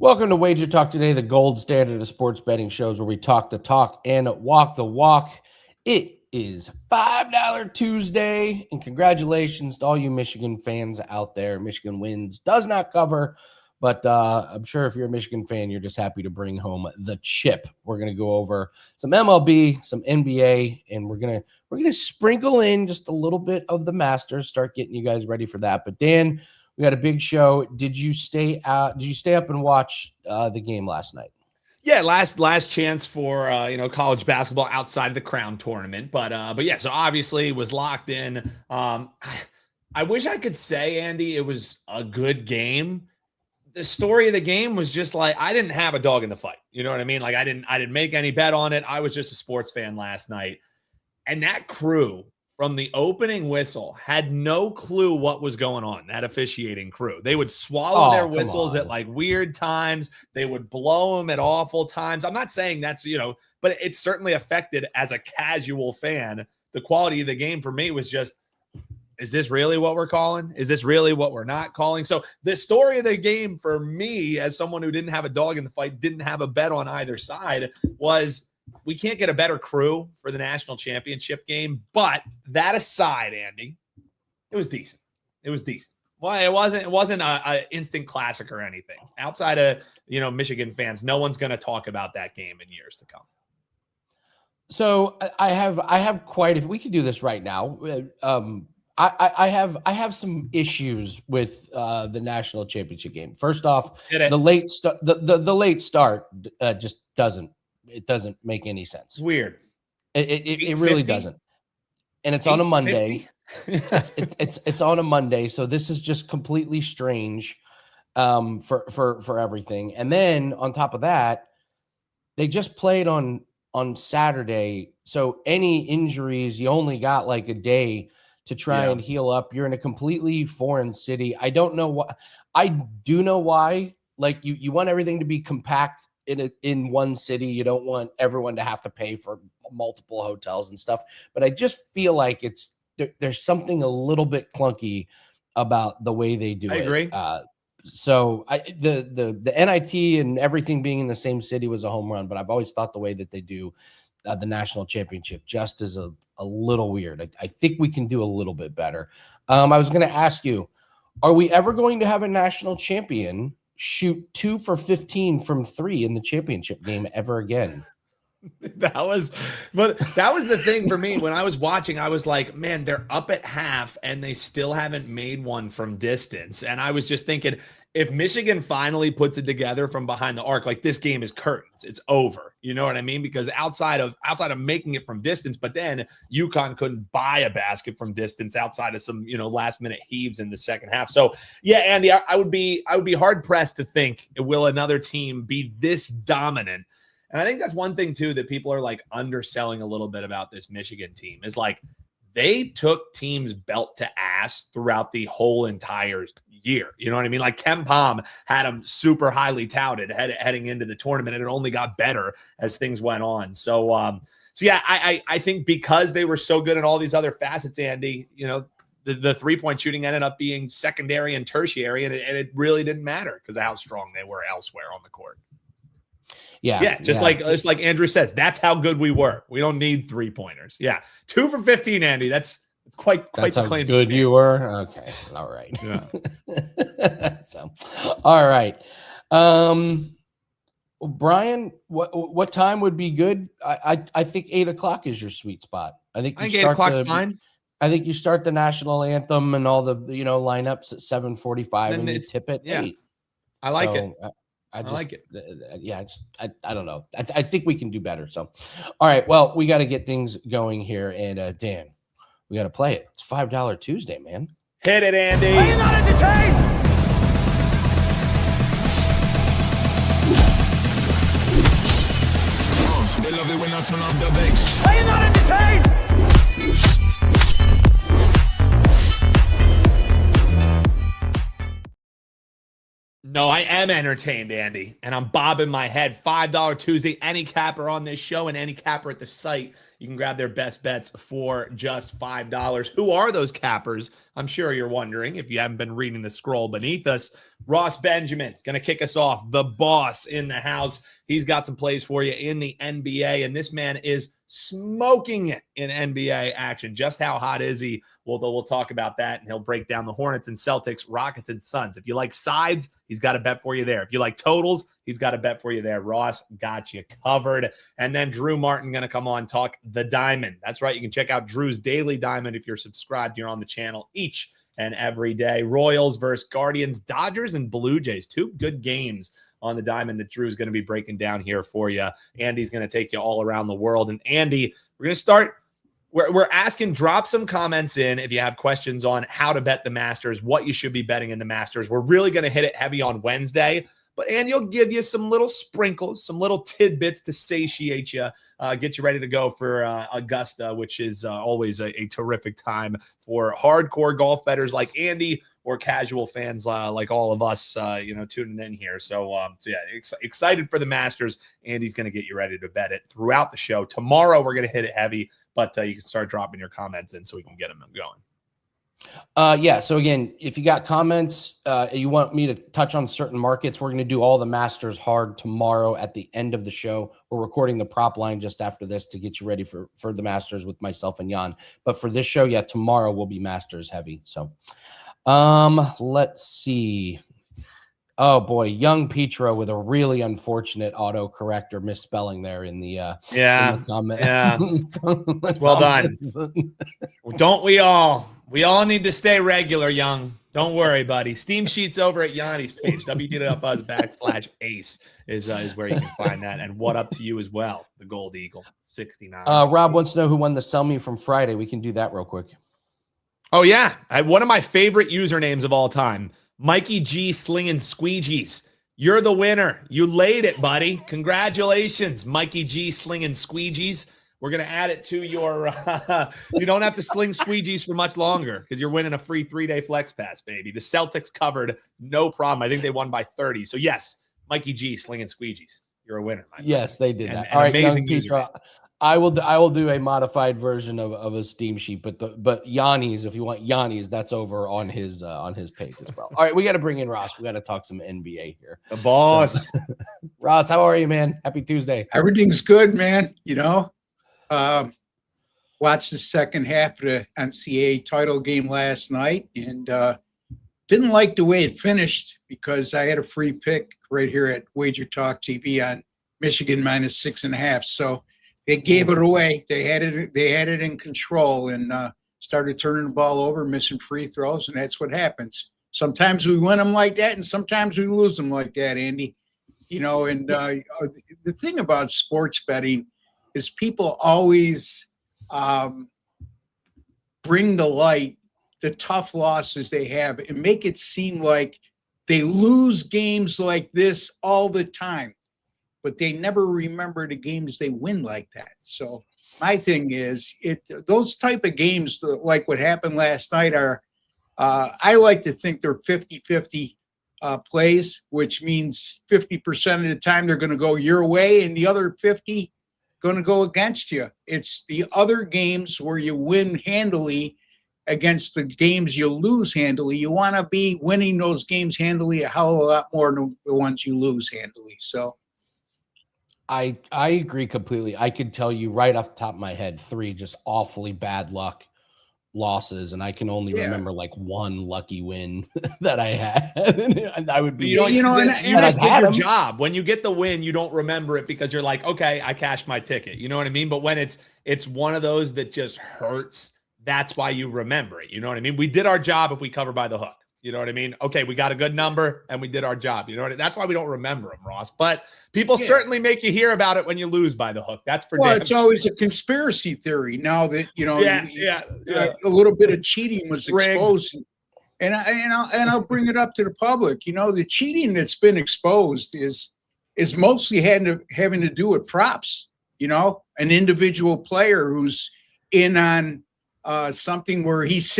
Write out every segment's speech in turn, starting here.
Welcome to Wager Talk Today, the gold standard of sports betting shows where we talk the talk and walk the walk. It is $5 Tuesday, and congratulations to all you Michigan fans out there. Michigan wins, does not cover, but I'm sure if you're a Michigan fan, you're just happy to bring home the chip. We're going to go over some MLB, some NBA, and we're gonna sprinkle in just a little bit of the Masters, start getting you guys ready for that. But Dan, we got a big show. Did you stay out? Did you stay up and watch the game last night? Yeah, last chance for college basketball outside the Crown tournament, but yeah. So obviously was locked in. I wish I could say, Andy, it was a good game. The story of the game was just like I didn't have a dog in the fight. You know what I mean? Like I didn't make any bet on it. I was just a sports fan last night, and that crew from the opening whistle had no clue what was going on, that officiating crew. They would swallow their whistles at like weird times. They would blow them at awful times. I'm not saying that's, but it certainly affected as a casual fan. The quality of the game for me was just, is this really what we're calling? Is this really what we're not calling? So the story of the game for me, as someone who didn't have a dog in the fight, didn't have a bet on either side, was we can't get a better crew for the national championship game. But that aside, Andy, it was decent. It was decent. Well, it wasn't a instant classic or anything. Outside of, Michigan fans, no one's going to talk about that game in years to come. So I have quite a, we could do this right now. I have some issues with the national championship game. First off, the late start just doesn't make any sense. It's weird. It really doesn't. And it's on a Monday. it's on a Monday, so this is just completely strange for everything. And then on top of that, they just played on Saturday. So any injuries, you only got like a day to try and heal up. You're in a completely foreign city. I don't know why. I do know why. Like you want everything to be compact in one city. You don't want everyone to have to pay for multiple hotels and stuff. But I just feel like there's something a little bit clunky about the way they do it. I agree. So the NIT and everything being in the same city was a home run, but I've always thought the way that they do the national championship just is a little weird. I think we can do a little bit better. I was going to ask you, are we ever going to have a national champion shoot 2 for 15 from 3 in the championship game ever again? That was the thing for me when I was watching. I was like, man, they're up at half and they still haven't made one from distance. And I was just thinking, if Michigan finally puts it together from behind the arc, like this game is curtains, it's over. You know what I mean? Because outside of making it from distance, but then UConn couldn't buy a basket from distance outside of some, last minute heaves in the second half. So yeah, Andy, I would be hard pressed to think, will another team be this dominant? And I think that's one thing too that people are like underselling a little bit about this Michigan team is like they took teams belt to ass throughout the whole entire year. You know what I mean? Like Ken Pom had them super highly touted heading into the tournament, and it only got better as things went on. So yeah, I think because they were so good at all these other facets, Andy, the 3-point shooting ended up being secondary and tertiary, and it really didn't matter because of how strong they were elsewhere on the court. Yeah, just like Andrew says, that's how good we were. We don't need 3-pointers. Yeah, 2 for 15, Andy. That's quite the claim. Good you were. Okay, all right. Yeah. So, all right. Brian, what time would be good? I think 8 o'clock is your sweet spot. I think 8 o'clock's fine. I think you start the national anthem and all the lineups at 7:45, and you tip at 8. I like it. I like it. Yeah, I don't know. I think we can do better. So, all right. Well, we got to get things going here. And Dan, we got to play it. It's $5 Tuesday, man. Hit it, Andy. Are you not entertained? They love it when I turn off the bass. Are you not entertained? No, I am entertained, Andy, and I'm bobbing my head. $5 Tuesday, any capper on this show and any capper at the site. You can grab their best bets for just $5. Who are those cappers? I'm sure you're wondering if you haven't been reading the scroll beneath us. Ross Benjamin, going to kick us off. The boss in the house. He's got some plays for you in the NBA, and this man is smoking it in NBA action. Just how hot is he? We'll talk about that, and he'll break down the Hornets and Celtics, Rockets and Suns. If you like sides, he's got a bet for you there. If you like totals, he's got a bet for you there. Ross got you covered. And then Drew Martin going to come on, talk the diamond. That's right. You can check out Drew's Daily Diamond if you're subscribed here on the channel each and every day. Royals versus Guardians, Dodgers and Blue Jays. Two good games on the diamond that Drew's going to be breaking down here for you. Andy's going to take you all around the world. And Andy, we're going to start. We're asking, drop some comments in if you have questions on how to bet the Masters, what you should be betting in the Masters. We're really going to hit it heavy on Wednesday, but Andy will give you some little sprinkles, some little tidbits to satiate you, get you ready to go for Augusta, which is always a terrific time for hardcore golf bettors like Andy or casual fans like all of us, tuning in here. So yeah, excited for the Masters. Andy's going to get you ready to bet it throughout the show. Tomorrow, we're going to hit it heavy, but you can start dropping your comments in so we can get them going. Yeah. So again, if you got comments, you want me to touch on certain markets, we're going to do all the Masters hard tomorrow at the end of the show. We're recording the prop line just after this to get you ready for the Masters with myself and Jan. But for this show, yeah, tomorrow will be Masters heavy. So let's see. Oh boy, young Petro with a really unfortunate autocorrector misspelling there in the in the comment. Yeah. Well done. Don't we all? We all need to stay regular, young. Don't worry, buddy. Steam sheets over at Yanni's page. WD.buzz/ace is where you can find that. And what up to you as well? The Gold Eagle 69. Rob wants to know who won the sell me from Friday. We can do that real quick. Oh yeah, one of my favorite usernames of all time. Mikey G slinging squeegees. You're the winner. You laid it, buddy. Congratulations, Mikey G slinging squeegees. We're going to add it to your you don't have to sling squeegees for much longer because you're winning a free 3-day flex pass, baby. The Celtics covered, no problem. I think they won by 30. So yes, Mikey G slinging squeegees. You're a winner, my friend. Yes, they did that. All right, amazing Peter. I will do a modified version of a Steam sheet, but Yanni's, if you want Yanni's, that's over on his page as well. All right, we got to bring in Ross. We got to talk some NBA here. The boss. So, Ross, how are you, man? Happy Tuesday. Everything's good, man. Watched the second half of the NCAA title game last night and didn't like the way it finished because I had a free pick right here at WagerTalk TV on Michigan -6.5. So they gave it away. They had it in control and started turning the ball over, missing free throws, and that's what happens. Sometimes we win them like that, and sometimes we lose them like that, Andy. The thing about sports betting is people always bring to light the tough losses they have and make it seem like they lose games like this all the time, but they never remember the games they win like that. So my thing is, those type of games, like what happened last night, are I like to think they're 50-50 plays, which means 50% of the time they're going to go your way and the other 50 going to go against you. It's the other games where you win handily against the games you lose handily. You want to be winning those games handily a hell of a lot more than the ones you lose handily. So I agree completely. I could tell you right off the top of my head 3 just awfully bad luck losses, and I can only remember like one lucky win that I had. And I would be, you just did your job. When you get the win, you don't remember it because you're like, okay, I cashed my ticket. You know what I mean? But when it's one of those that just hurts, that's why you remember it. You know what I mean? We did our job if we cover by the hook. You know what I mean? Okay, we got a good number and we did our job. You know what I mean? That's why we don't remember them, Ross. But people certainly make you hear about it when you lose by the hook. That's for it's always a conspiracy theory now that a little bit of cheating was exposed. And I'll bring it up to the public. The cheating that's been exposed is mostly having to do with props. An individual player who's in on something where he's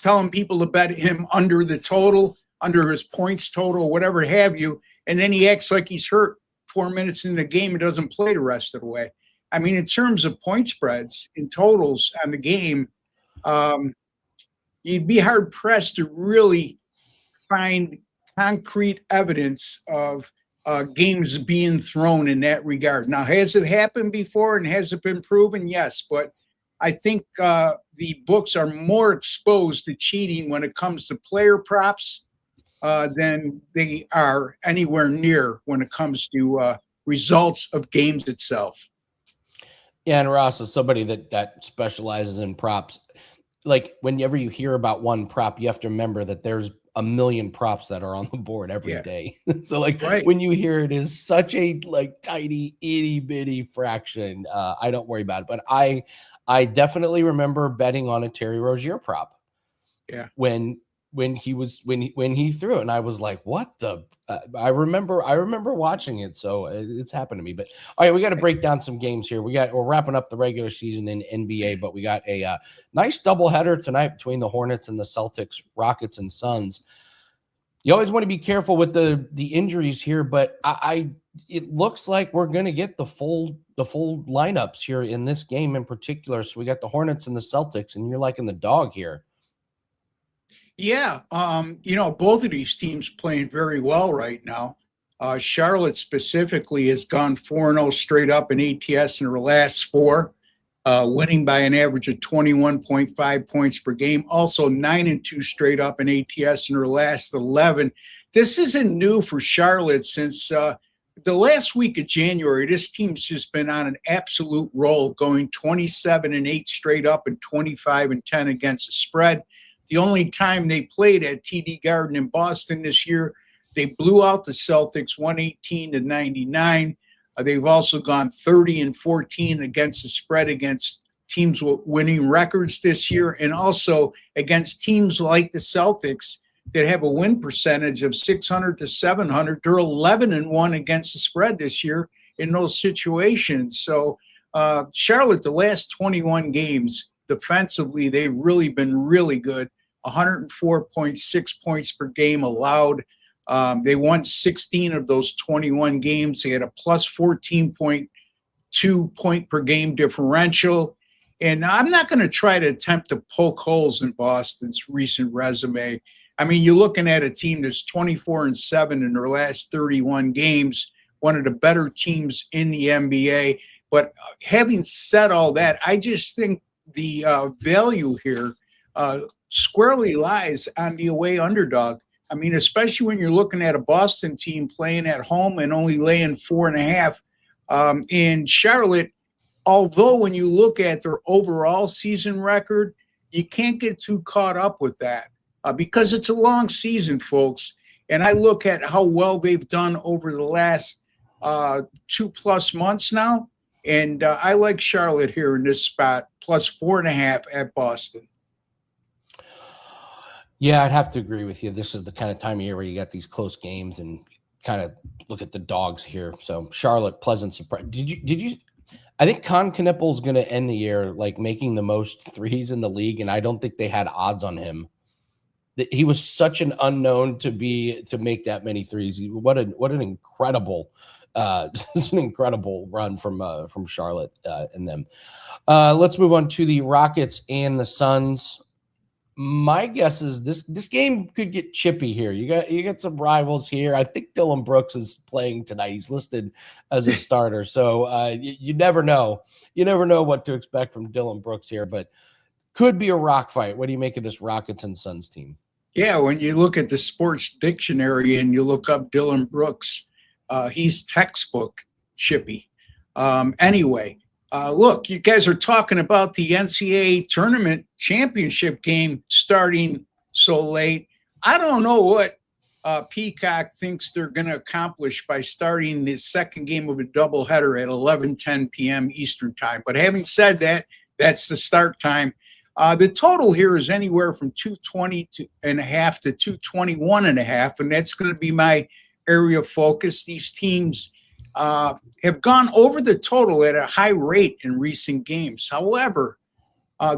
telling people to bet him under the total under his points total, whatever have you, and then he acts like he's hurt 4 minutes in the game and doesn't play the rest of the way. I mean, in terms of point spreads and totals on the game, you'd be hard pressed to really find concrete evidence of games being thrown in that regard. Now, has it happened before and has it been proven? Yes, but I think the books are more exposed to cheating when it comes to player props than they are anywhere near when it comes to results of games itself. Yeah, and Ross is somebody that specializes in props. Like whenever you hear about one prop, you have to remember that there's a million props that are on the board every day. So like when you hear it is such a like tiny itty bitty fraction, I don't worry about it. But I definitely remember betting on a Terry Rozier prop. Yeah. When he threw it, and I was like, what the I remember watching it, so it's happened to me. But all right, we got to break down some games here. We're wrapping up the regular season in NBA, but we got a nice doubleheader tonight between the Hornets and the Celtics, Rockets and Suns. You always want to be careful with the injuries here, but it looks like we're going to get the full lineups here in this game in particular. So we got the Hornets and the Celtics, and you're liking the dog here. Yeah, both of these teams playing very well right now. Charlotte specifically has gone 4-0 straight up in ATS in their last 4, winning by an average of 21.5 points per game. Also 9-2 straight up in ATS in their last 11. This isn't new for Charlotte since the last week of January. This team's just been on an absolute roll, going 27-8 straight up and 25-10 against the spread. The only time they played at TD Garden in Boston this year, they blew out the Celtics 118-99. They've also gone 30-14 against the spread against teams with winning records this year, and also against teams like the Celtics that have a win percentage of 600 to 700. They're 11-1 against the spread this year in those situations. So Charlotte, the last 21 games, defensively, they've really been really good. 104.6 points per game allowed. They won 16 of those 21 games. They had a plus 14.2 point per game differential. And I'm not going to try to attempt to poke holes in Boston's recent resume. I mean, you're looking at a team that's 24-7 in their last 31 games, one of the better teams in the NBA. But having said all that, I just think the value here squarely lies on the away underdog. I mean, especially when you're looking at a Boston team playing at home and only laying 4.5. In Charlotte, although when you look at their overall season record, you can't get too caught up with that because it's a long season, folks. And I look at how well they've done over the last 2+ months now, and I like Charlotte here in this spot, plus 4.5 at Boston. Yeah, I'd have to agree with you. This is the kind of time of year where you got these close games and kind of look at the dogs here. So Charlotte, pleasant surprise. Did you? I think Con Knippel is going to end the year like making the most threes in the league, and I don't think they had odds on him. He was such an unknown to make that many threes. What an incredible, just an incredible run from Charlotte and them. Let's move on to the Rockets and the Suns. My guess is this game could get chippy here. You got some rivals here. I think Dylan Brooks is playing tonight. He's listed as a starter, so you never know. You never know what to expect from Dylan Brooks here, but could be a rock fight. What do you make of this Rockets and Suns team? Yeah, when you look at the sports dictionary and you look up Dylan Brooks, he's textbook chippy. Anyway. Look, you guys are talking about the NCAA tournament championship game starting so late. I don't know what Peacock thinks they're going to accomplish by starting the second game of a doubleheader at 11:10 p.m. Eastern time. But having said that, that's the start time. The total here is anywhere from 220.5 to 221.5, and that's going to be my area of focus. These teams have gone over the total at a high rate in recent games. However,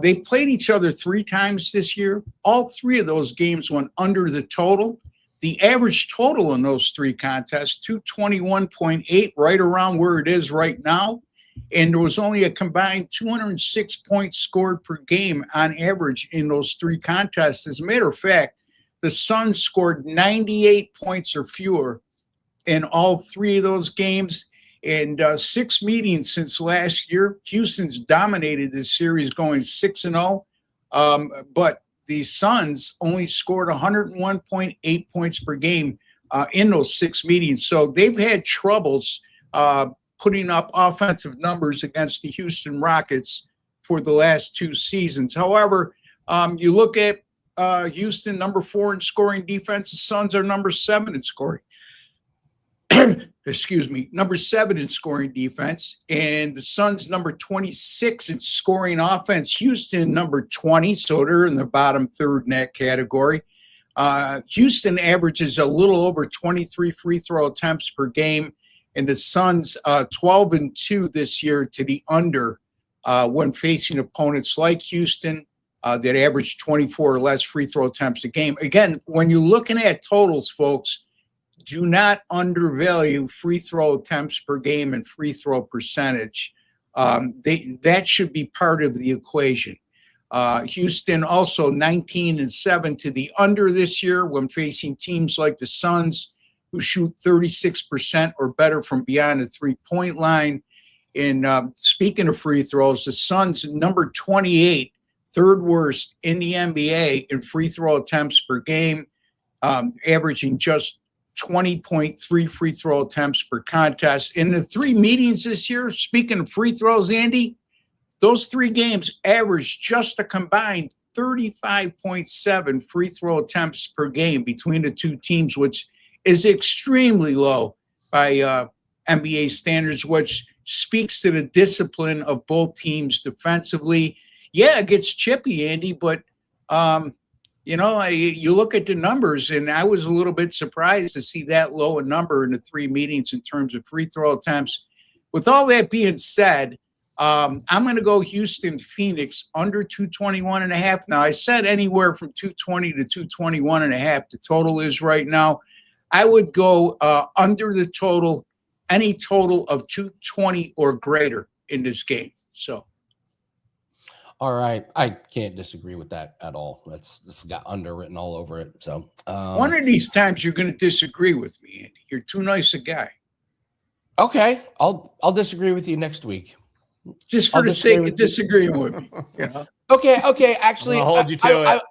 they've played each other 3 times this year. All 3 of those games went under the total. The average total in those three contests, 221.8, right around where it is right now. And there was only a combined 206 points scored per game on average in those three contests. As a matter of fact, the Suns scored 98 points or fewer in all three of those games. And 6 meetings since last year. Houston's dominated this series, going 6-0. But the Suns only scored 101.8 points per game in those 6 meetings. So they've had troubles putting up offensive numbers against the Houston Rockets for the last 2 seasons. However, you look at Houston, number 4 in scoring defense. The Suns are number 7 in scoring. Excuse me, number 7 in scoring defense, and the Suns number 26 in scoring offense. Houston number 20, so they're in the bottom third in that category. Houston averages a little over 23 free throw attempts per game, and the Suns 12-2 this year to the under when facing opponents like Houston that average 24 or less free throw attempts a game. Again, when you're looking at totals, folks, do not undervalue free throw attempts per game and free throw percentage. That should be part of the equation. Houston also 19-7 to the under this year when facing teams like the Suns, who shoot 36% or better from beyond the three-point line. And speaking of free throws, the Suns number 28, third worst in the NBA in free throw attempts per game, averaging just 20.3 free throw attempts per contest. In the 3 meetings this year, speaking of free throws, Andy, those 3 games averaged just a combined 35.7 free throw attempts per game between the 2 teams, which is extremely low by NBA standards, which speaks to the discipline of both teams defensively. Yeah, it gets chippy, Andy, but you look at the numbers, and I was a little bit surprised to see that low a number in the 3 meetings in terms of free throw attempts. With all that being said, I'm going to go Houston-Phoenix under 221.5. Now, I said anywhere from 220 to 221.5. The total is right now. I would go under the total, any total of 220 or greater in this game. So. All right. I can't disagree with that at all. This got underwritten all over it. So one of these times you're going to disagree with me, Andy. You're too nice a guy. Okay. I'll disagree with you next week. Just for the sake of disagreeing with me. You know? Okay. Actually, I'll hold you to it.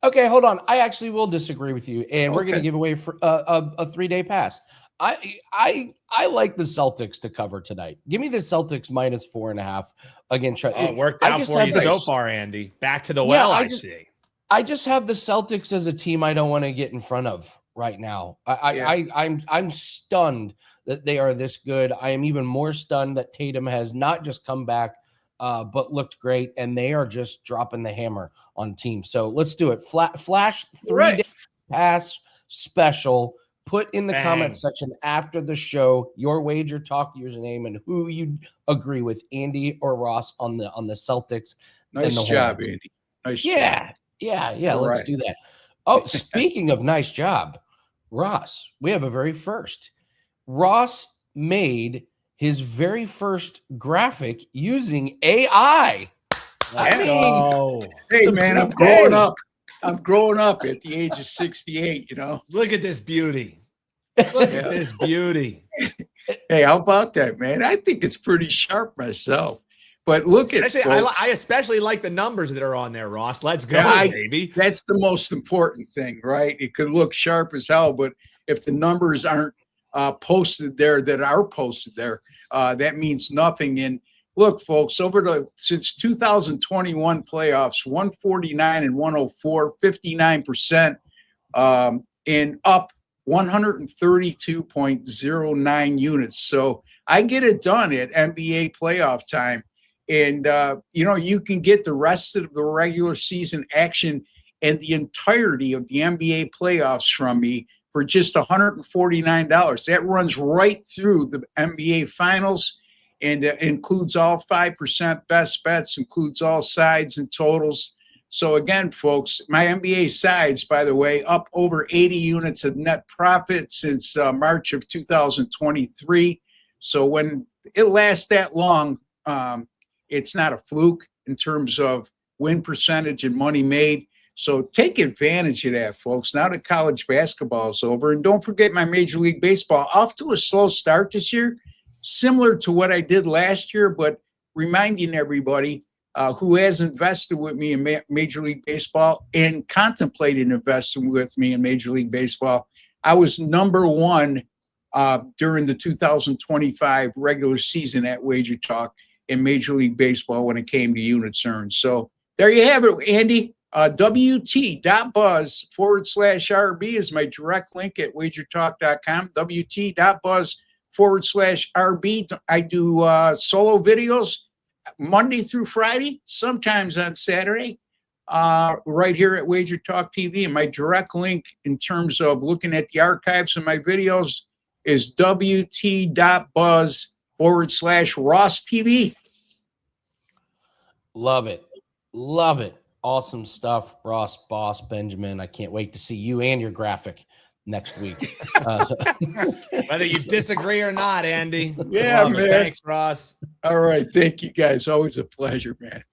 Okay, hold on. I actually will disagree with you, and we're going to give away for a 3-day pass. I like the Celtics to cover tonight. Give me the Celtics minus 4.5 against. It worked out for you so far, Andy. Back to the well. I see. I just have the Celtics as a team I don't want to get in front of right now. I'm stunned that they are this good. I am even more stunned that Tatum has not just come back, but looked great, and they are just dropping the hammer on teams. So let's do it. Flash 3-day pass special. Put in the comment section after the show your wager talk username and who you agree with, Andy or Ross, on the Celtics. Nice job, Andy. Nice job. Yeah. Let's do that. Oh, speaking of nice job, Ross, we have a very first. Ross made his very first graphic using AI. Hey, man, I'm growing up. I'm growing up at the age of 68, you know. Look at this beauty. Look at this beauty. Hey, how about that, man? I think it's pretty sharp myself. But look at it. I especially like the numbers that are on there, Ross. Let's go, baby. That's the most important thing, right? It could look sharp as hell, but if the numbers aren't posted there, that means nothing. And look, folks, since 2021 playoffs, 149 and 104, 59%, and up 132.09 units. So I get it done at NBA playoff time. And, you can get the rest of the regular season action and the entirety of the NBA playoffs from me for just $149. That runs right through the NBA finals and includes all 5% best bets, includes all sides and totals. So again, folks, my NBA sides, by the way, up over 80 units of net profit since March of 2023. So when it lasts that long, it's not a fluke in terms of win percentage and money made. So take advantage of that, folks. Now that college basketball is over. And don't forget my Major League Baseball. Off to a slow start this year, similar to what I did last year, but reminding everybody who has invested with me in Major League Baseball and contemplated investing with me in Major League Baseball, I was number one during the 2025 regular season at WagerTalk in Major League Baseball when it came to units earned. So there you have it, Andy. WT.buzz/RB is my direct link at wagertalk.com. WT.buzz/RB. I do solo videos Monday through Friday, sometimes on Saturday, right here at WagerTalk TV. And my direct link in terms of looking at the archives of my videos is WT.buzz/Ross TV. Love it. Love it. Awesome stuff, Ross, Boss, Benjamin. I can't wait to see you and your graphic next week. Whether you disagree or not, Andy. Yeah, man. Thanks, Ross. All right. Thank you, guys. Always a pleasure, man.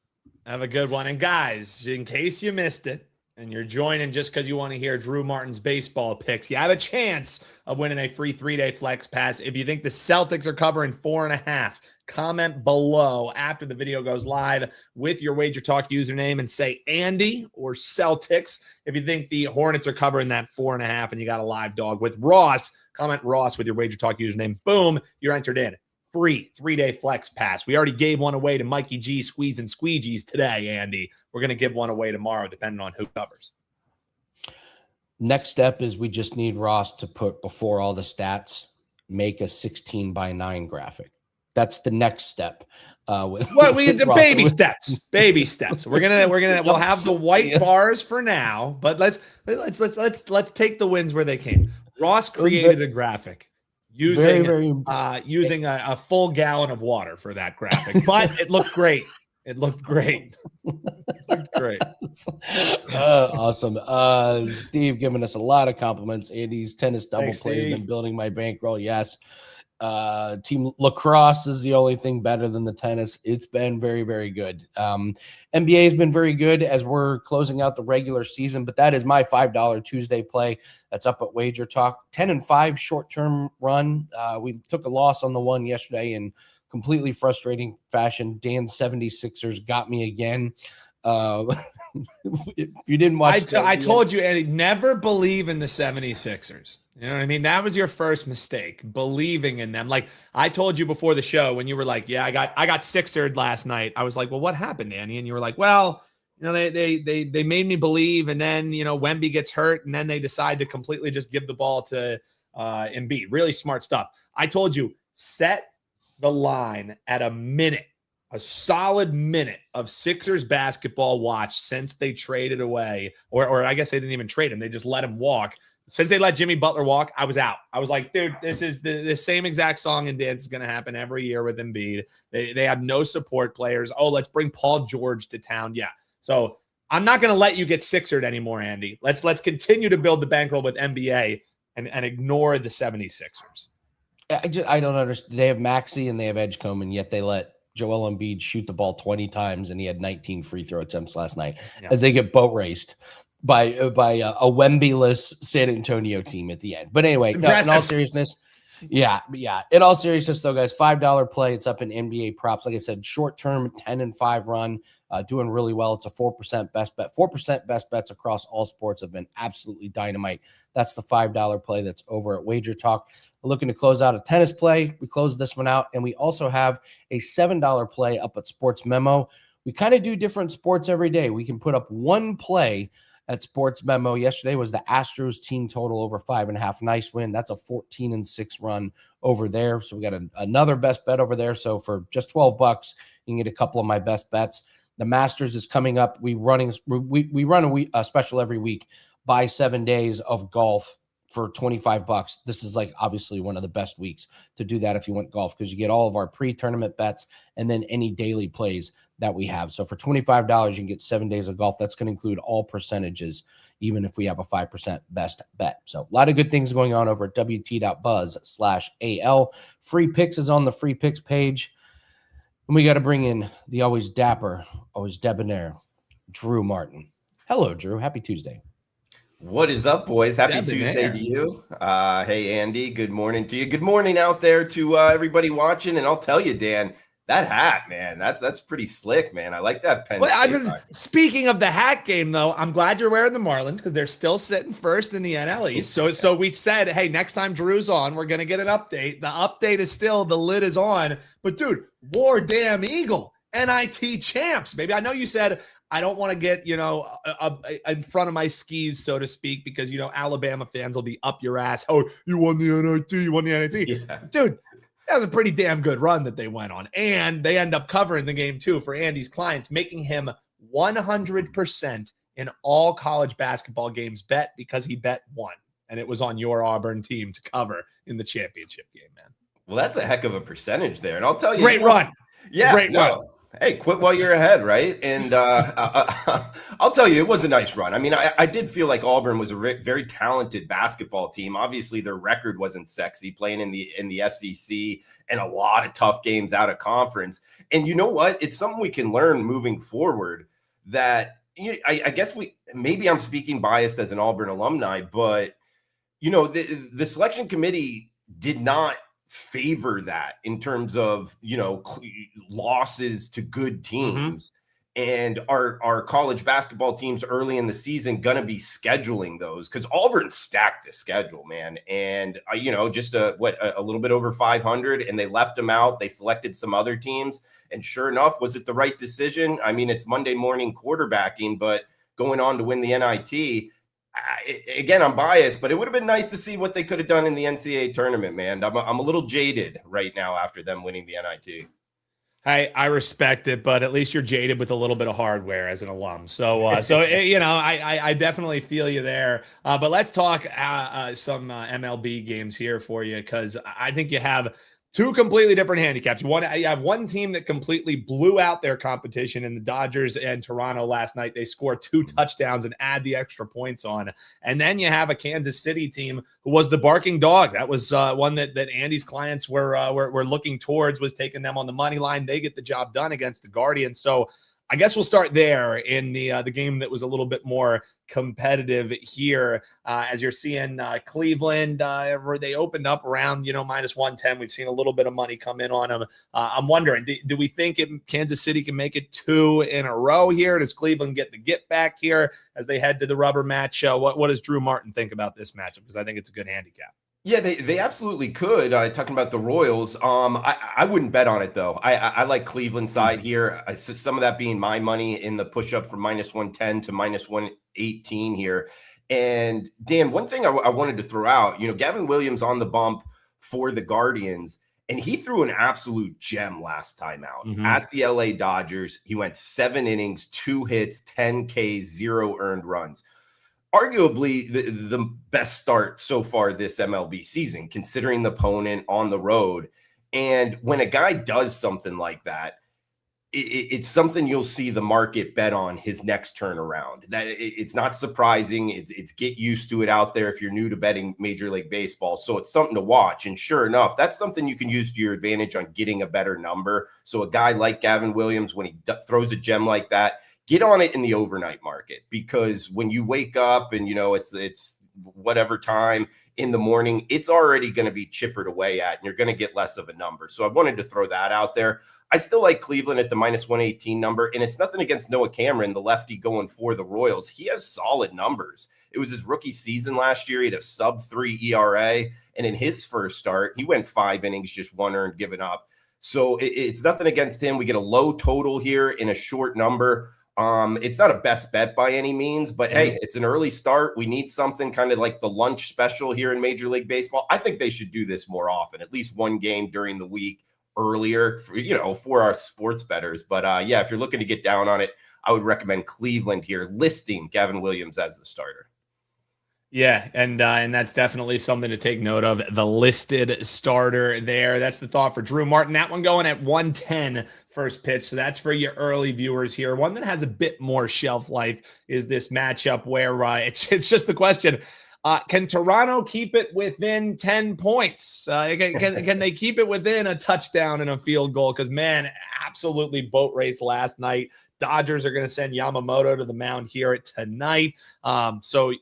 Have a good one. And guys, in case you missed it, and you're joining just because you want to hear Drew Martin's baseball picks, you have a chance of winning a free 3-day flex pass. If you think the Celtics are covering 4.5, comment below after the video goes live with your WagerTalk username and say Andy or Celtics. If you think the Hornets are covering that 4.5 and you got a live dog with Ross, comment Ross with your WagerTalk username. Boom, you're entered in. Free 3-day flex pass. We already gave one away to Mikey G, Squeeze and Squeegees today, Andy. We're going to give one away tomorrow, depending on who covers. Next step is we just need Ross to put before all the stats, make a 16:9 graphic. That's the next step. We did baby steps. Baby steps. We'll have the white bars for now, but let's take the wins where they came. Ross created a graphic using a full gallon of water for that graphic, but it looked great. It looked great. Awesome. Steve giving us a lot of compliments. Andy's tennis double play has been building my bankroll. Yes. Team lacrosse is the only thing better than the tennis. It's been very, very good. NBA has been very good as we're closing out the regular season, but that is my $5 Tuesday play. That's up at WagerTalk. 10-5 short-term run. We took a loss on the one yesterday in completely frustrating fashion. Dan's 76ers got me again. If you didn't watch, I told you, Andy, never believe in the 76ers. You know what I mean? That was your first mistake, believing in them. Like I told you before the show when you were like, yeah, I got Sixered last night. I was like, well, what happened, Andy? And you were like, well, you know, they made me believe. And then, you know, Wemby gets hurt and then they decide to completely just give the ball to Embiid. Really smart stuff. I told you, set the line at a solid minute of Sixers basketball watch since they traded away, or I guess they didn't even trade him. They just let him walk. Since they let Jimmy Butler walk, I was out. I was like, dude, this is the same exact song and dance is going to happen every year with Embiid. They have no support players. Oh, let's bring Paul George to town. Yeah. So I'm not going to let you get Sixered anymore, Andy. Let's continue to build the bankroll with NBA and ignore the 76ers. I don't understand. They have Maxey and they have Edgecombe, and yet they let Joel Embiid shoot the ball 20 times, and he had 19 free throw attempts last night as they get boat raced by a Wemby-less San Antonio team at the end. But anyway, no, in all seriousness, yeah. In all seriousness, though, guys, $5 play. It's up in NBA props. Like I said, short-term 10-5 run, doing really well. It's a 4% best bet. 4% best bets across all sports have been absolutely dynamite. That's the $5 play that's over at WagerTalk. We're looking to close out a tennis play. We closed this one out, and we also have a $7 play up at Sports Memo. We kind of do different sports every day. We can put up one play at Sports Memo. Yesterday was the Astros team total over 5.5. Nice win. That's a 14-6 run over there. So we got another best bet over there. So for just $12, you can get a couple of my best bets. The Masters is coming up. We run a special every week. Buy 7 days of golf for $25. This is like obviously one of the best weeks to do that if you want golf, because you get all of our pre-tournament bets and then any daily plays that we have. So for $25, you can get 7 days of golf. That's going to include all percentages, even if we have a 5% best bet. So a lot of good things going on over at wt.buzz/AL. Free picks is on the free picks page. And we got to bring in the always dapper, always debonair, Drew Martin. Hello, Drew. Happy Tuesday. What is up, boys? Happy Tuesday to you. Hey, Andy. Good morning to you. Good morning out there to everybody watching. And I'll tell you, Dan, that hat, man, that's pretty slick, man. I like that pen. Well, speaking of the hat game, though, I'm glad you're wearing the Marlins because they're still sitting first in the NL East. So we said, hey, next time Drew's on, we're going to get an update. The update is still, the lid is on. But, dude, War Damn Eagle, NIT champs, baby. I know you said I don't want to get, in front of my skis, so to speak, because, Alabama fans will be up your ass. Oh, you won the NIT. You won the NIT. Yeah. Dude, that was a pretty damn good run that they went on. And they end up covering the game, too, for Andy's clients, making him 100% in all college basketball games bet because he bet one. And it was on your Auburn team to cover in the championship game, man. Well, that's a heck of a percentage there. And I'll tell you. Great run. Yeah. Great run. Hey, quit while you're ahead, right? And I'll tell you, it was a nice run. I mean, I did feel like Auburn was a very talented basketball team. Obviously, their record wasn't sexy, playing in the SEC and a lot of tough games out of conference. And you know what? It's something we can learn moving forward. That I guess maybe I'm speaking biased as an Auburn alumni, but the selection committee did not favor that in terms of losses to good teams. And our college basketball teams early in the season gonna be scheduling those because Auburn stacked the schedule, man. And just a little bit over 500, and they left them out. They selected some other teams, and sure enough, was it the right decision? I mean, it's Monday morning quarterbacking, but going on to win the NIT. Again, I'm biased, but it would have been nice to see what they could have done in the NCAA tournament, man. I'm a little jaded right now after them winning the NIT. I respect it, but at least you're jaded with a little bit of hardware as an alum. So I definitely feel you there. But let's talk some MLB games here for you, because I think you have two completely different handicaps. You have one team that completely blew out their competition in the Dodgers and Toronto last night. They scored 2 touchdowns and add the extra points on. And then you have a Kansas City team who was the barking dog. That was one that Andy's clients were looking towards, was taking them on the money line. They get the job done against the Guardians. So I guess we'll start there in the game that was a little bit more competitive here, as you're seeing Cleveland. They opened up around minus 110. We've seen a little bit of money come in on them. I'm wondering, do we think Kansas City can make it 2 in a row here? Does Cleveland get the get back here as they head to the rubber match? What does Drew Martin think about this matchup? Because I think it's a good handicap. Yeah, they absolutely could. Talking about the Royals, I wouldn't bet on it, though. I like Cleveland side here. Some of that being my money in the push-up from minus 110 to minus 118 here. And, Dan, one thing I wanted to throw out, Gavin Williams on the bump for the Guardians, and he threw an absolute gem last time out at the LA Dodgers. He went 7 innings, 2 hits, 10 Ks, 0 earned runs. Arguably the best start so far this MLB season, considering the opponent on the road. And when a guy does something like that, it's something you'll see the market bet on his next turnaround. That it's not surprising. It's get used to it out there if you're new to betting Major League Baseball. So it's something to watch. And sure enough, that's something you can use to your advantage on getting a better number. So a guy like Gavin Williams, when he throws a gem like that, get on it in the overnight market, because when you wake up and it's whatever time in the morning, it's already going to be chippered away at, and you're going to get less of a number. So I wanted to throw that out there. I still like Cleveland at the minus 118 number, and it's nothing against Noah Cameron, the lefty going for the Royals. He has solid numbers. It was his rookie season last year. He had a sub-3 ERA, and in his first start, he went 5 innings, just 1 earned, given up. So it's nothing against him. We get a low total here in a short number. It's not a best bet by any means, but hey, it's an early start. We need something kind of like the lunch special here in Major League Baseball. I think they should do this more often, at least one game during the week earlier, for our sports bettors. But yeah, if you're looking to get down on it, I would recommend Cleveland here, listing Gavin Williams as the starter. Yeah, and that's definitely something to take note of. The listed starter there. That's the thought for Drew Martin. That one going at 110 first pitch. So that's for your early viewers here. One that has a bit more shelf life is this matchup where it's just the question. Can Toronto keep it within 10 points? Can they keep it within a touchdown and a field goal? Because, man, absolutely boat race last night. Dodgers are going to send Yamamoto to the mound here tonight. So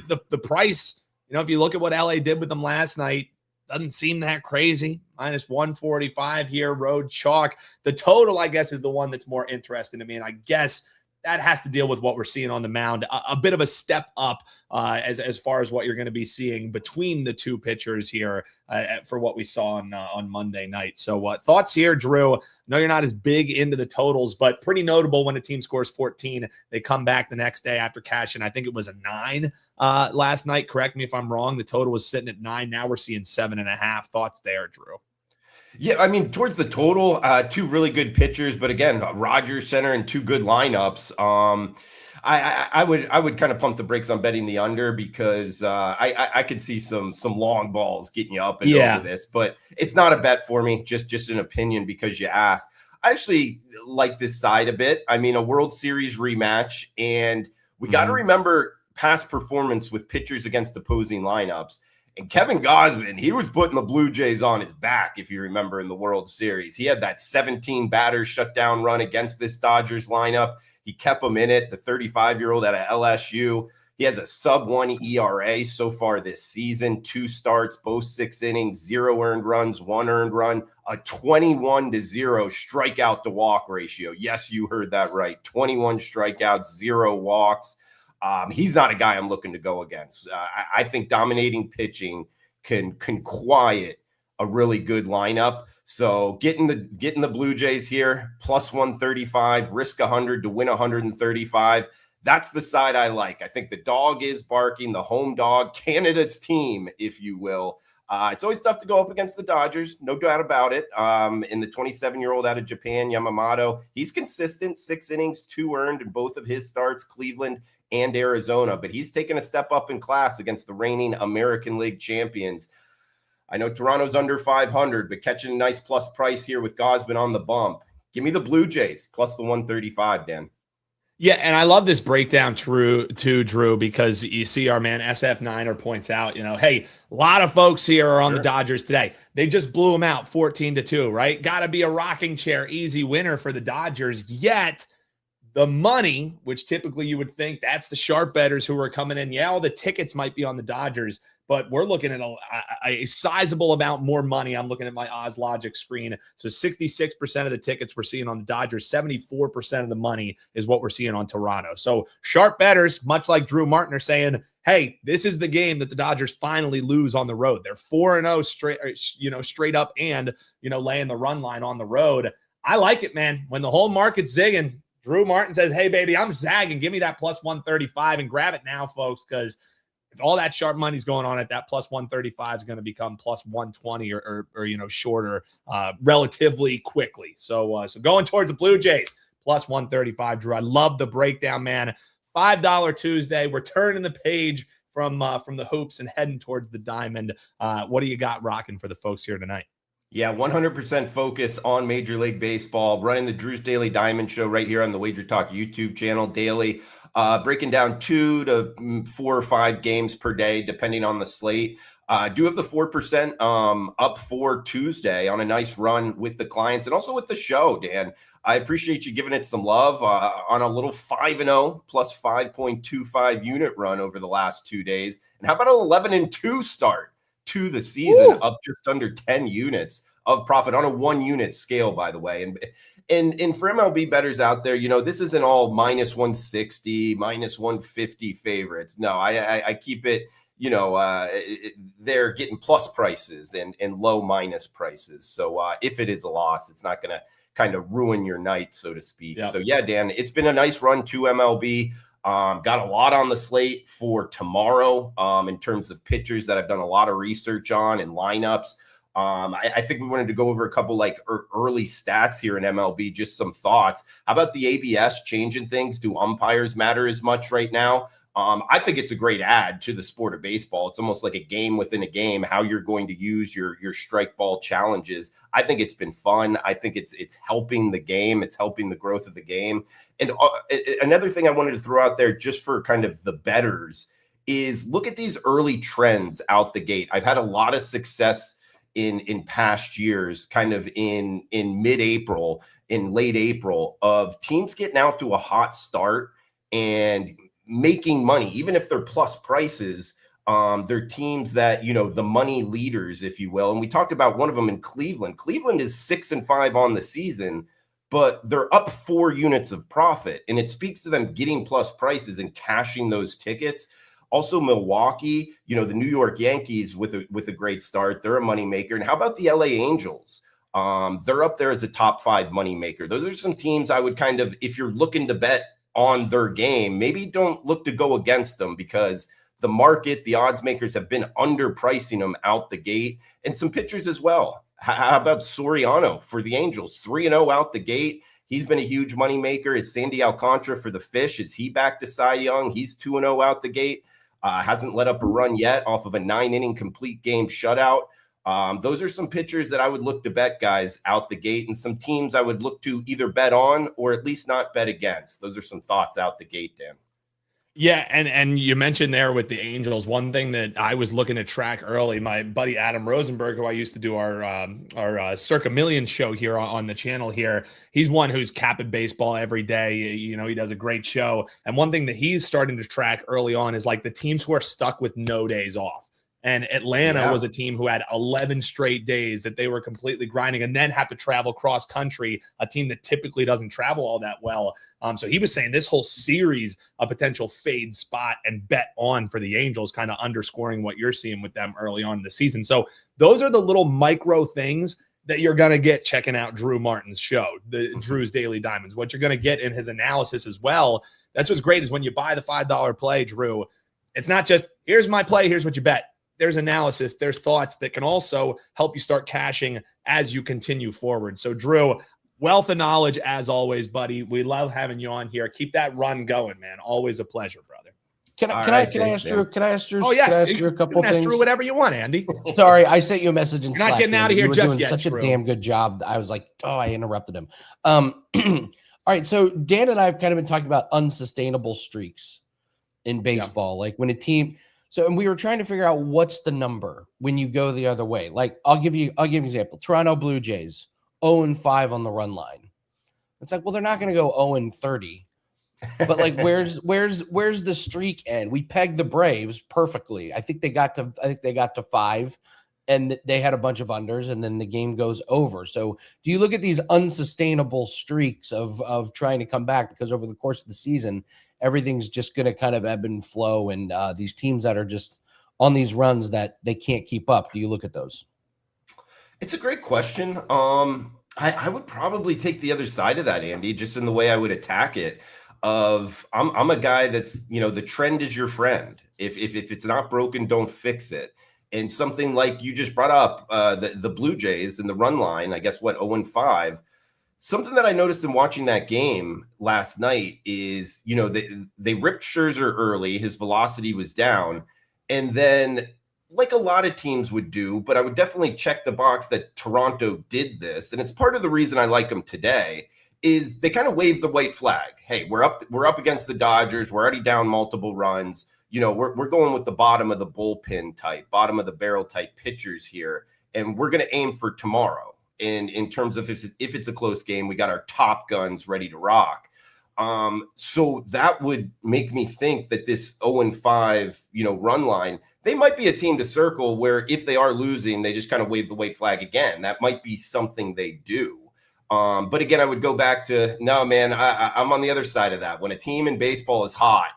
the price, if you look at what LA did with them last night, doesn't seem that crazy. Minus 145 here, road chalk. The total, I guess, is the one that's more interesting to me. And I guess that has to deal with what we're seeing on the mound. A bit of a step up as far as what you're going to be seeing between the two pitchers here for what we saw on Monday night. So thoughts here, Drew? I know you're not as big into the totals, but pretty notable when a team scores 14. They come back the next day after cashing. I think it was a 9 last night. Correct me if I'm wrong. The total was sitting at 9. Now we're seeing 7.5. Thoughts there, Drew? Yeah, I mean, towards the total, two really good pitchers, but again, Rogers center and two good lineups. I would kind of pump the brakes on betting the under because I could see some long balls getting you up and over this, but it's not a bet for me. Just an opinion because you asked. I actually like this side a bit. I mean, a World Series rematch, and we got to remember past performance with pitchers against opposing lineups. And Kevin Gausman, he was putting the Blue Jays on his back, if you remember, in the World Series. He had that 17 batter shutdown run against this Dodgers lineup. He kept them in it, the 35-year-old out of LSU. He has a sub-1 ERA so far this season, 2 starts, both 6 innings, 0 earned runs, 1 earned run, a 21-0 strikeout to walk ratio. Yes, you heard that right. 21 strikeouts, 0 walks. He's not a guy I'm looking to go against. I think dominating pitching can quiet a really good lineup. So getting the Blue Jays here, plus 135, risk 100 to win 135. That's the side I like. I think the dog is barking, the home dog, Canada's team, if you will. It's always tough to go up against the Dodgers, no doubt about it. And the 27-year-old out of Japan, Yamamoto, he's consistent, 6 innings, 2 earned in both of his starts, Cleveland and Arizona, but he's taken a step up in class against the reigning American League champions. I know Toronto's under 500, but catching a nice plus price here with Gausman on the bump. Give me the Blue Jays plus the 135, Dan. Yeah, and I love this breakdown, Drew, because you see our man SF9er points out, hey, a lot of folks here are on the Dodgers today. They just blew them out 14-2, right? Got to be a rocking chair, easy winner for the Dodgers, yet the money, which typically you would think that's the sharp bettors who are coming in. Yeah, all the tickets might be on the Dodgers, but we're looking at a sizable amount more money. I'm looking at my Oz Logic screen. So 66% of the tickets we're seeing on the Dodgers, 74% of the money is what we're seeing on Toronto. So sharp bettors, much like Drew Martin, are saying, hey, this is the game that the Dodgers finally lose on the road. They're 4-0 straight up and, laying the run line on the road. I like it, man. When the whole market's zigging, Drew Martin says, hey, baby, I'm zagging. Give me that plus 135 and grab it now, folks, because if all that sharp money's going on at that plus 135 is going to become plus 120 or shorter relatively quickly. So going towards the Blue Jays, plus 135, Drew. I love the breakdown, man. $5 Tuesday. We're turning the page from the hoops and heading towards the diamond. What do you got rocking for the folks here tonight? Yeah, 100% focus on Major League Baseball, running the Drew's Daily Diamond Show right here on the WagerTalk YouTube channel daily, breaking down 2 to 4 or 5 games per day, depending on the slate. Do have the 4% up for Tuesday on a nice run with the clients and also with the show, Dan. I appreciate you giving it some love on a little 5-0 plus 5.25 unit run over the last 2 days. And how about an 11-2 start to the season, up just under 10 units of profit on a 1-unit scale, by the way. And for MLB bettors out there, this isn't all minus 160, minus 150 favorites. No, I keep it, they're getting plus prices and low minus prices. So if it is a loss, it's not going to kind of ruin your night, so to speak. Yep. So yeah, Dan, it's been a nice run to MLB. Got a lot on the slate for tomorrow in terms of pitchers that I've done a lot of research on and lineups. I think we wanted to go over a couple early stats here in MLB, just some thoughts. How about the ABS changing things? Do umpires matter as much right now? I think it's a great add to the sport of baseball. It's almost like a game within a game, how you're going to use your strike ball challenges. I think it's been fun. I think it's helping the game. It's helping the growth of the game. And another thing I wanted to throw out there just for kind of the bettors is look at these early trends out the gate. I've had a lot of success in past years, kind of in mid-April, in late April, of teams getting out to a hot start and making money, even if they're plus prices. They're teams that, the money leaders, if you will. And we talked about one of them in Cleveland. Cleveland is 6-5 on the season, but they're up 4 units of profit. And it speaks to them getting plus prices and cashing those tickets. Also, Milwaukee, the New York Yankees with a great start. They're a moneymaker. And how about the LA Angels? They're up there as a top 5 moneymaker. Those are some teams I would kind of, if you're looking to bet on their game, maybe don't look to go against them, because the market, the odds makers have been underpricing them out the gate. And some pitchers as well. How about Soriano for the Angels? 3-0 out the gate. He's been a huge moneymaker. Is Sandy Alcantara for the Fish? Is he back to Cy Young? He's 2-0 out the gate. Hasn't let up a run yet off of a 9-inning complete game shutout. Those are some pitchers that I would look to bet, guys, out the gate, and some teams I would look to either bet on or at least not bet against. Those are some thoughts out the gate, Dan. Yeah, and you mentioned there with the Angels, one thing that I was looking to track early, my buddy Adam Rosenberg, who I used to do our Circa Million show here on the channel here, he's one who's capping baseball every day. He does a great show. And one thing that he's starting to track early on is like the teams who are stuck with no days off. And Atlanta was a team who had 11 straight days that they were completely grinding and then have to travel cross country, a team that typically doesn't travel all that well. So he was saying this whole series, a potential fade spot and bet on for the Angels, kind of underscoring what you're seeing with them early on in the season. So those are the little micro things that you're going to get checking out Drew Martin's show, Drew's Daily Diamonds. What you're going to get in his analysis as well. That's what's great is when you buy the $5 play, Drew, it's not just here's my play, here's what you bet. There's analysis, there's thoughts that can also help you start cashing as you continue forward. So, Drew, wealth of knowledge as always, buddy. We love having you on here. Keep that run going, man. Always a pleasure, brother. Can I ask Drew? Can I ask Drew? Oh, yes. Can I ask Drew a couple things? Ask Drew whatever you want, Andy. Sorry, I sent you a message in Slack. Not getting out of here just yet. Such a damn good job. I was like, I interrupted him. All right, so Dan and I have kind of been talking about unsustainable streaks in baseball, like when a team. So, and we were trying to figure out what's the number when you go the other way. Like, I'll give you an example. Toronto Blue Jays, 0-5 on the run line. It's like, well, they're not going to go 0-30. But like, where's the streak end? We pegged the Braves perfectly. I think they got to 5, and they had a bunch of unders, and then the game goes over. So, do you look at these unsustainable streaks of trying to come back, because over the course of the season, everything's just going to kind of ebb and flow, and these teams that are just on these runs that they can't keep up? Do you look at those? It's a great question. I would probably take the other side of that, Andy, just in the way I would attack it. I'm a guy that's, the trend is your friend. If it's not broken, don't fix it. And something like you just brought up, the Blue Jays and the run line, I guess 0-5. Something that I noticed in watching that game last night is, they ripped Scherzer early. His velocity was down. And then, like a lot of teams would do, but I would definitely check the box that Toronto did this. And it's part of the reason I like them today is they kind of waved the white flag. Hey, we're up against the Dodgers. We're already down multiple runs. We're going with the bottom of the bullpen type, bottom of the barrel type pitchers here. And we're going to aim for tomorrow. And in terms of if it's a close game, we got our top guns ready to rock. So that would make me think that this 0-5, run line, they might be a team to circle where if they are losing, they just kind of wave the white flag again. That might be something they do. But again, I would go back to, no, man, I'm on the other side of that. When a team in baseball is hot,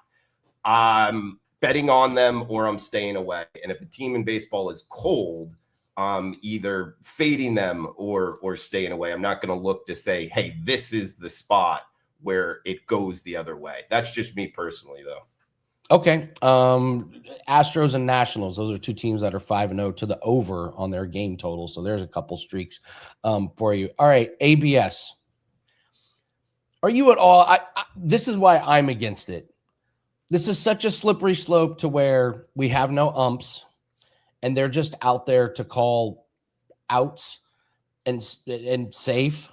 I'm betting on them or I'm staying away. And if a team in baseball is cold, either fading them or staying away. I'm not going to look to say, hey, this is the spot where it goes the other way. That's just me personally, though. Okay. Astros and Nationals, those are two teams that are 5-0 to the over on their game total. So there's a couple streaks for you. All right, ABS. Are you at all? This is why I'm against it. this is such a slippery slope to where we have no umps and they're just out there to call outs and safe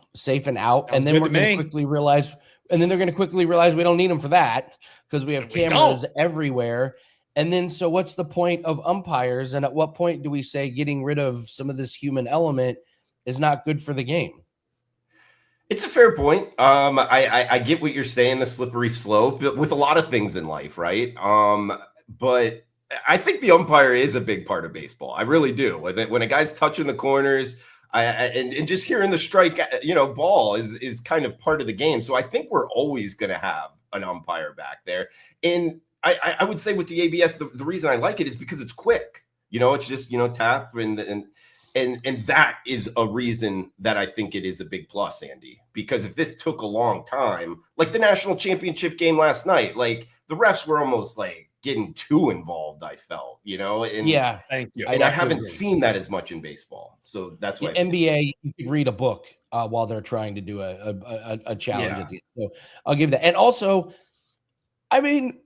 and out. Sounds and then good we're to going me. to quickly realize, and then they're going to quickly realize we don't need them for that because we have cameras everywhere. And then, so what's the point of umpires? And at what point do we say getting rid of some of this human element is not good for the game? It's a fair point. I get what you're saying, the slippery slope with a lot of things in life, right? But I think the umpire is a big part of baseball. I really do. When a guy's touching the corners, and just hearing the strike, ball is kind of part of the game. So I think we're always going to have an umpire back there. And I would say with the ABS, the reason I like it is because it's quick. It's just tap and that is a reason that I think it is a big plus, Andy. Because if this took a long time, like the national championship game last night, like the refs were almost like getting too involved, I felt, and yeah, thank you. And I haven't seen that as much in baseball. So that's why NBA, you can read a book while they're trying to do a challenge at the end. So I'll give that. And also, I mean,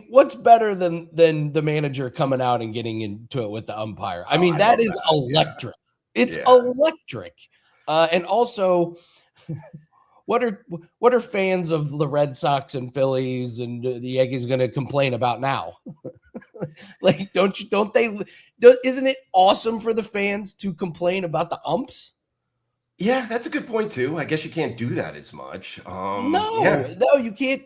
what's better than the manager coming out and getting into it with the umpire? I mean, that is electric. Yeah. It's electric. And also, what are fans of the Red Sox and Phillies and the Yankees going to complain about now? Like, isn't it awesome for the fans to complain about the umps? Yeah, that's a good point too. I guess you can't do that as much. No, you can't.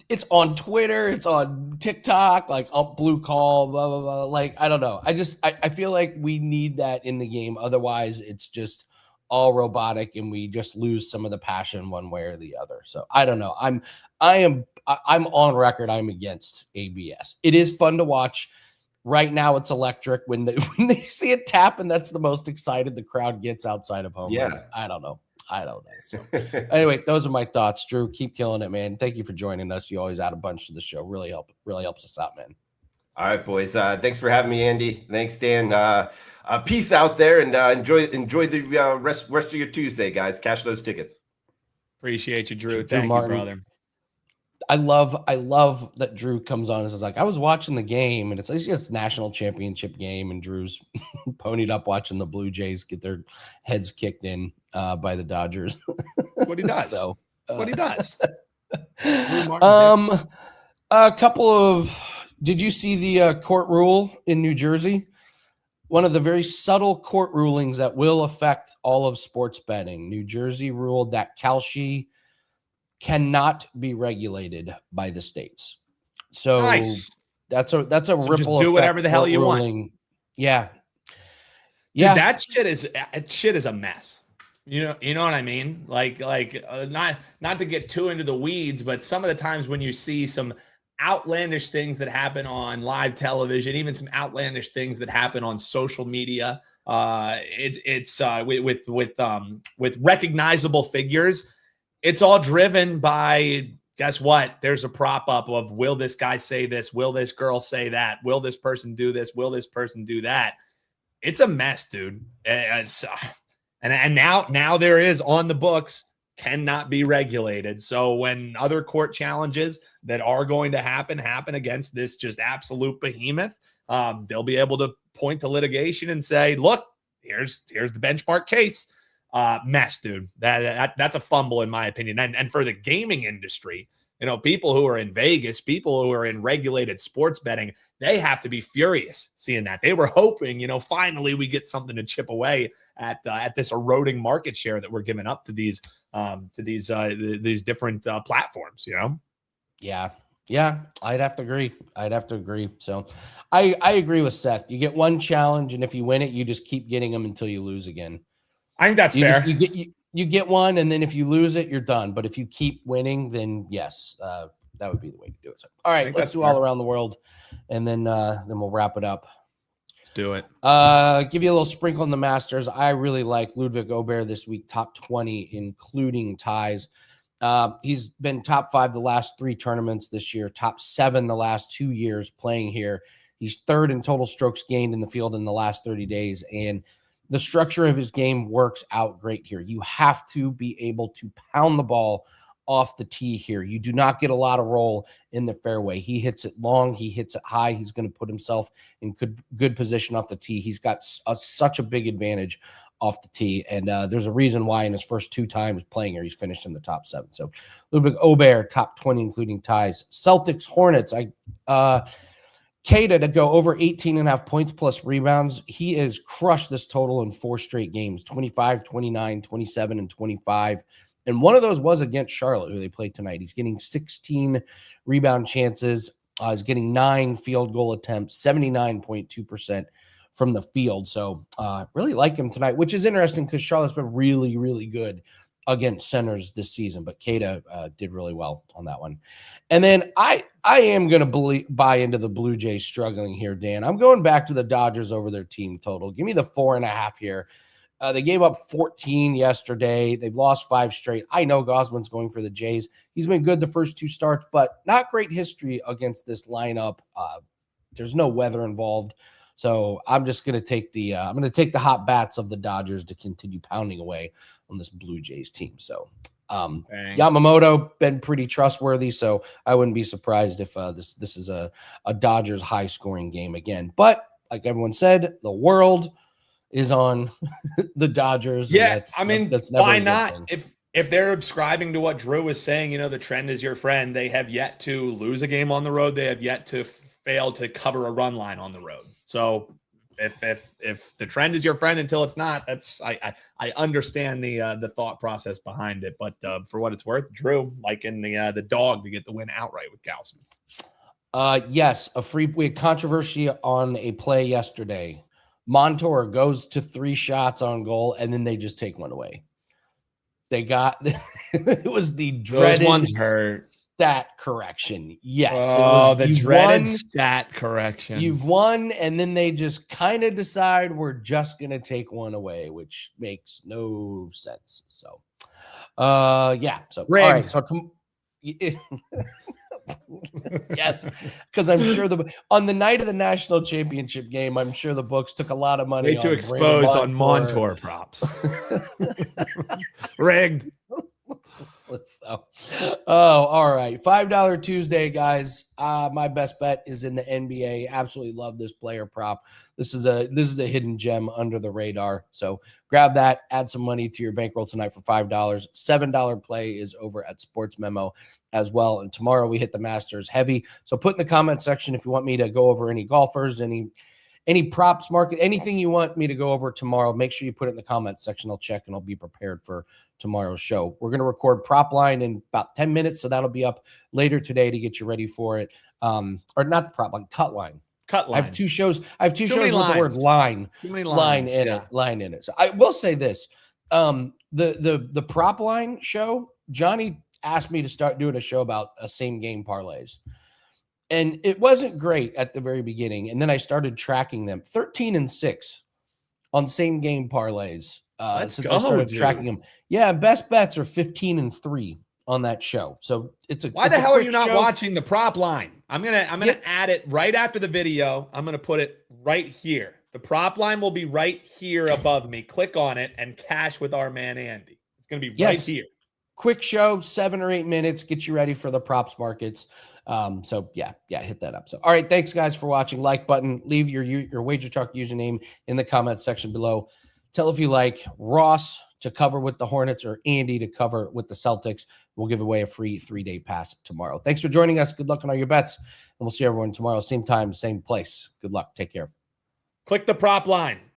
It's on Twitter. It's on TikTok, like blue call, blah, blah, blah. Like, I don't know. I feel like we need that in the game. Otherwise, it's just all robotic and we just lose some of the passion one way or the other. So I don't know. I'm on record. I'm against ABS. It is fun to watch. Right now, it's electric when they see it tap, and that's the most excited the crowd gets outside of home runs. I don't know. So anyway, those are my thoughts. Drew, keep killing it, man. Thank you for joining us. You always add a bunch to the show. Really helps us out, man. All right, boys. Thanks for having me, Andy. Thanks, Dan. Peace out there, and enjoy the rest of your Tuesday, guys. Cash those tickets. Appreciate you, Drew. Thank you, brother. I love that Drew comes on and says, like, I was watching the game, and it's national championship game, and Drew's ponied up watching the Blue Jays get their heads kicked in by the Dodgers. What he does. What he does. A couple of, did you see the court rule in New Jersey? One of the very subtle court rulings that will affect all of sports betting. New Jersey ruled that Kalshi cannot be regulated by the states. So nice. That's a ripple. Just do whatever the hell you want. Yeah. Dude, that shit is a mess. You know what I mean? Like not to get too into the weeds, but some of the times when you see some outlandish things that happen on live television, even some outlandish things that happen on social media, it's with recognizable figures. It's all driven by, guess what? There's a prop up of, will this guy say this? Will this girl say that? Will this person do this? Will this person do that? It's a mess, dude. And now there is on the books, cannot be regulated. So when other court challenges that are going to happen against this just absolute behemoth, they'll be able to point to litigation and say, look, here's the benchmark case. Mess, dude. That's a fumble in my opinion. And for the gaming industry, people who are in Vegas, people who are in regulated sports betting, they have to be furious seeing that. They were hoping, finally we get something to chip away at this eroding market share that we're giving up to these different platforms. Yeah, I'd have to agree. So I agree with Seth. You get one challenge, and if you win it, you just keep getting them until you lose again. I think that's fair. You get one, and then if you lose it, you're done. But if you keep winning, then yes, that would be the way to do it. So, all right, let's do all around the world, and then we'll wrap it up. Let's do it. Give you a little sprinkle in the Masters. I really like Ludwig Aubert this week, top 20, including ties. He's been top 5 the last 3 tournaments this year, top 7 the last 2 years playing here. He's 3rd in total strokes gained in the field in the last 30 days, and the structure of his game works out great here. You have to be able to pound the ball off the tee here. You do not get a lot of roll in the fairway. He hits it long. He hits it high. He's going to put himself in good position off the tee. He's got such a big advantage off the tee. And there's a reason why in his first 2 times playing here, he's finished in the top 7. So Ludwig Aubert, top 20, including ties. Celtics, Hornets. Kada to go over 18.5 points plus rebounds. He has crushed this total in 4 straight games, 25, 29, 27, and 25. And one of those was against Charlotte, who they played tonight. He's getting 16 rebound chances. He's getting 9 field goal attempts, 79.2% from the field. So really like him tonight, which is interesting because Charlotte's been really, really good against centers this season. But Kada did really well on that one. And then I am going to buy into the Blue Jays struggling here, Dan. I'm going back to the Dodgers over their team total. Give me the 4.5 here. They gave up 14 yesterday. They've lost 5 straight. I know Gosman's going for the Jays. He's been good the first 2 starts, but not great history against this lineup. There's no weather involved. So I'm just going to take the hot bats of the Dodgers to continue pounding away on this Blue Jays team. So Yamamoto been pretty trustworthy, so I wouldn't be surprised if this is a Dodgers high scoring game again. But like everyone said, the world is on the Dodgers. Yeah, that's never why a good not? thing. If they're subscribing to what Drew is saying, the trend is your friend. They have yet to lose a game on the road. They have yet to fail to cover a run line on the road. So if the trend is your friend until it's not, I understand the thought process behind it. But for what it's worth, Drew liking the dog to get the win outright with Gausman. Yes, we had controversy on a play yesterday. Montour goes to 3 shots on goal, and then they just take one away. They got it was the dreaded Those ones hurt. Stat correction. Yes. Oh, the dreaded stat correction. You've won, and then they just kind of decide we're just going to take one away, which makes no sense. So, yeah. So, rigged. All right. So, yes, because I'm sure on the night of the national championship game, I'm sure the books took a lot of money. Way too exposed on Montour props. Rigged. So, all right. $5 Tuesday, guys. My best bet is in the NBA. Absolutely love this player prop. This is a hidden gem under the radar. So grab that, add some money to your bankroll tonight for $5. $7 play is over at Sports Memo as well. And tomorrow we hit the Masters heavy. So put in the comment section if you want me to go over any golfers, any props market, anything you want me to go over tomorrow. Make sure you put it in the comments section. I'll check and I'll be prepared for tomorrow's show. We're going to record prop line in about 10 minutes. So that'll be up later today to get you ready for it. Or not the prop line, cut line. Cut line. I have 2 shows. I have 2 Too shows many with the word line. Too many line lines, in it. Line in it. So I will say this. The prop line show, Johnny asked me to start doing a show about same game parlays. And it wasn't great at the very beginning. And then I started tracking them 13-6 on same game parlays. I started tracking them. Yeah. Best bets are 15-3 on that show. So why the hell are you not watching the prop line? I'm going to add it right after the video. I'm going to put it right here. The prop line will be right here above me. Click on it and cash with our man, Andy. It's going to be right here. Quick show, 7 or 8 minutes, get you ready for the props markets. So yeah, hit that up. So, all right. Thanks guys for watching. Like button, leave your WagerTalk username in the comments section below. Tell if you like Ross to cover with the Hornets or Andy to cover with the Celtics. We'll give away a free 3-day pass tomorrow. Thanks for joining us. Good luck on all your bets. And we'll see everyone tomorrow. Same time, same place. Good luck. Take care. Click the prop line.